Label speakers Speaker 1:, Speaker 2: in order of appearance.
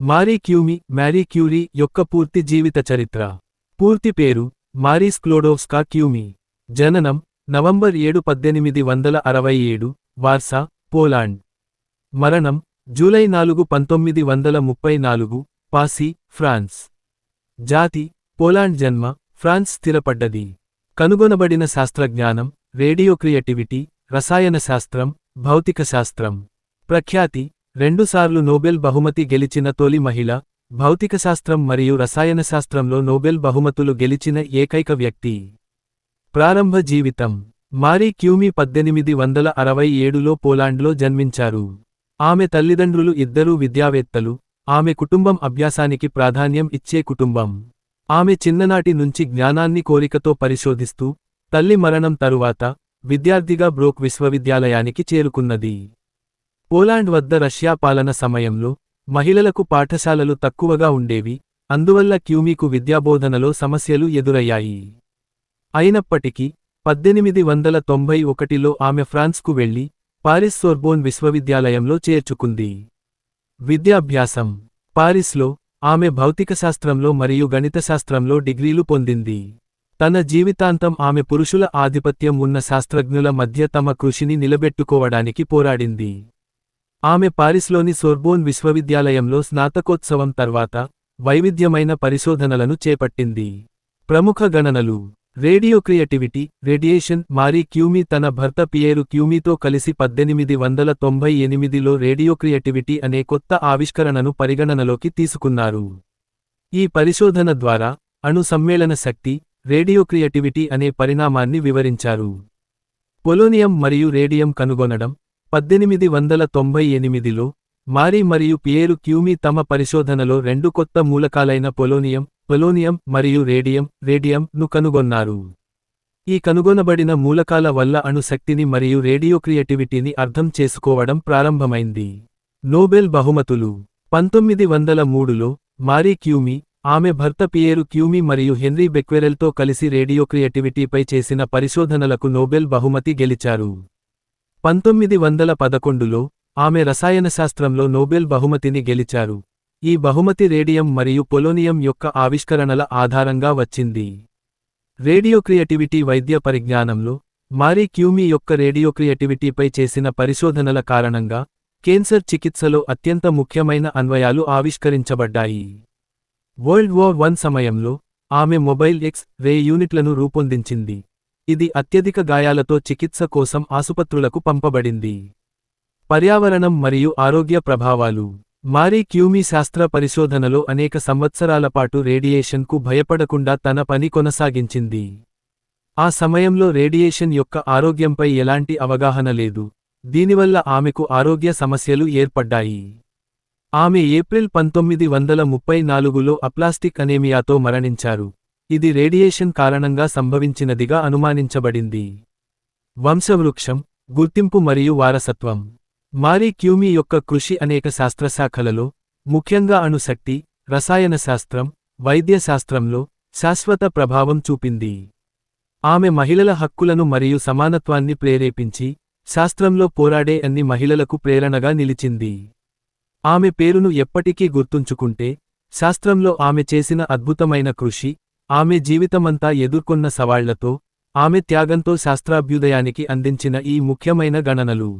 Speaker 1: Marry Curie యొక్క పూర్తి జీవిత చరిత్ర. పూర్తి పేరు మారీ స్క్లోడోవ్స్కా క్యూమీ. జననం నవంబర్ 7, 1867, వార్సా, పోలాండ్. మరణం జూలై 4, 1934, పాసీ, ఫ్రాన్స్. జాతి పోలాండ్. జన్మ ఫ్రాన్స్. స్థిరపడ్డది. కనుగొనబడిన శాస్త్రజ్ఞానం రేడియోక్రియేటివిటీ, రసాయన శాస్త్రం, భౌతిక శాస్త్రం. ప్రఖ్యాతి 2 సార్లు నోబెల్ బహుమతి గెలిచిన తొలి మహిళ. భౌతికశాస్త్రం మరియు రసాయన శాస్త్రంలో నోబెల్ బహుమతులు గెలిచిన ఏకైక వ్యక్తి. ప్రారంభ జీవితం మారీ క్యూమీ 1867లో పోలాండ్లో జన్మించారు. ఆమె తల్లిదండ్రులు ఇద్దరూ విద్యావేత్తలు. ఆమె కుటుంబం అభ్యాసానికి ప్రాధాన్యం ఇచ్చే కుటుంబం. ఆమె చిన్ననాటి నుంచి జ్ఞానాన్ని కోరికతో పరిశోధిస్తూ, తల్లి మరణం తరువాత విద్యార్థిగా బ్రోక్ విశ్వవిద్యాలయానికి చేరుకున్నది. పోలాండ్ వద్ద రష్యా పాలన సమయంలో మహిళలకు పాఠశాలలు తక్కువగా ఉండేవి, అందువల్ల క్యూమీకు విద్యాబోధనలో సమస్యలు ఎదురయ్యాయి. అయినప్పటికీ 1891లో ఆమె ఫ్రాన్స్కు వెళ్లి పారిస్ సోర్బోన్ విశ్వవిద్యాలయంలో చేర్చుకుంది. విద్యాభ్యాసం పారిస్లో ఆమె భౌతికశాస్త్రంలో మరియు గణితశాస్త్రంలో డిగ్రీలు పొందింది. తన జీవితాంతం ఆమె పురుషుల ఆధిపత్యం ఉన్న శాస్త్రజ్ఞుల మధ్య తమ కృషిని నిలబెట్టుకోవడానికి పోరాడింది. ఆమె పారిస్లోని సోర్బోన్ విశ్వవిద్యాలయంలో స్నాతకోత్సవం తర్వాత వైవిధ్యమైన పరిశోధనలను చేపట్టింది. ప్రముఖ గణనలు రేడియోక్రియేటివిటీ, రేడియేషన్. మారీ క్యూమీ తన భర్త పియేరు క్యూమీతో కలిసి 1898లో రేడియోక్రియేటివిటీ అనే కొత్త ఆవిష్కరణను పరిగణనలోకి తీసుకున్నారు. ఈ పరిశోధన ద్వారా అణు సమ్మేళన శక్తి, రేడియోక్రియేటివిటీ అనే పరిణామాన్ని వివరించారు. పొలోనియం మరియు రేడియం కనుగొనడం 1898లో మారీ మరియు పియేరు క్యూమీ తమ పరిశోధనలో 2 కొత్త మూలకాలైన పొలోనియం మరియు రేడియంను కనుగొన్నారు. ఈ కనుగొనబడిన మూలకాల వల్ల అణు శక్తిని మరియు రేడియోక్రియేటివిటీని అర్థం చేసుకోవడం ప్రారంభమైంది. నోబెల్ బహుమతులు 1903లో మారీ క్యూమీ, ఆమె భర్త పియేరు క్యూమీ మరియు హెన్రీ బెక్వెరెల్తో కలిసి రేడియోక్రియేటివిటీపై చేసిన పరిశోధనలకు నోబెల్ బహుమతి గెలిచారు. 1911లో ఆమె రసాయనశాస్త్రంలో నోబెల్ బహుమతిని గెలిచారు. ఈ బహుమతి రేడియం మరియు పొలోనియం యొక్క ఆవిష్కరణల ఆధారంగా వచ్చింది. రేడియోక్రియేటివిటీ వైద్య పరిజ్ఞానంలో మారీ క్యూమీ యొక్క రేడియోక్రియేటివిటీపై చేసిన పరిశోధనల కారణంగా కేన్సర్ చికిత్సలో అత్యంత ముఖ్యమైన అన్వయాలు ఆవిష్కరించబడ్డాయి. వరల్డ్ వార్ I సమయంలో ఆమె మొబైల్ ఎక్స్-రే యూనిట్లను రూపొందించింది. ఇది అత్యధిక గాయాలతో చికిత్స కోసం ఆసుపత్రులకు పంపబడింది. పర్యావరణం మరియు ఆరోగ్య ప్రభావాలు మారీ క్యూమీ శాస్త్ర పరిశోధనలో అనేక సంవత్సరాల పాటు రేడియేషన్కు భయపడకుండా తన పని కొనసాగించింది. ఆ సమయంలో రేడియేషన్ యొక్క ఆరోగ్యంపై ఎలాంటి అవగాహన లేదు, దీనివల్ల ఆమెకు ఆరోగ్య సమస్యలు ఏర్పడ్డాయి. ఆమె ఏప్రిల్ 1934లో అప్లాస్టిక్ అనేమియాతో మరణించారు. ఇది రేడియేషన్ కారణంగా సంభవించినదిగా అనుమానించబడింది. వంశవృక్షం, గుర్తింపు మరియు వారసత్వం మారీ క్యూమీ యొక్క కృషి అనేక శాస్త్రశాఖలలో, ముఖ్యంగా అణుశక్తి, రసాయన శాస్త్రం, వైద్య శాస్త్రంలో శాశ్వత ప్రభావం చూపింది. ఆమె మహిళల హక్కులను మరియు సమానత్వాన్ని ప్రేరేపించి, శాస్త్రంలో పోరాడే అన్ని మహిళలకు ప్రేరణగా నిలిచింది. ఆమె పేరును ఎప్పటికీ గుర్తుంచుకుంటే, శాస్త్రంలో ఆమె చేసిన అద్భుతమైన కృషి, ఆమె జీవితమంతా ఎదుర్కొన్న సవాళ్లతో, ఆమె త్యాగంతో శాస్త్రాభ్యుదయానికి అందించిన ఈ ముఖ్యమైన గణనలు.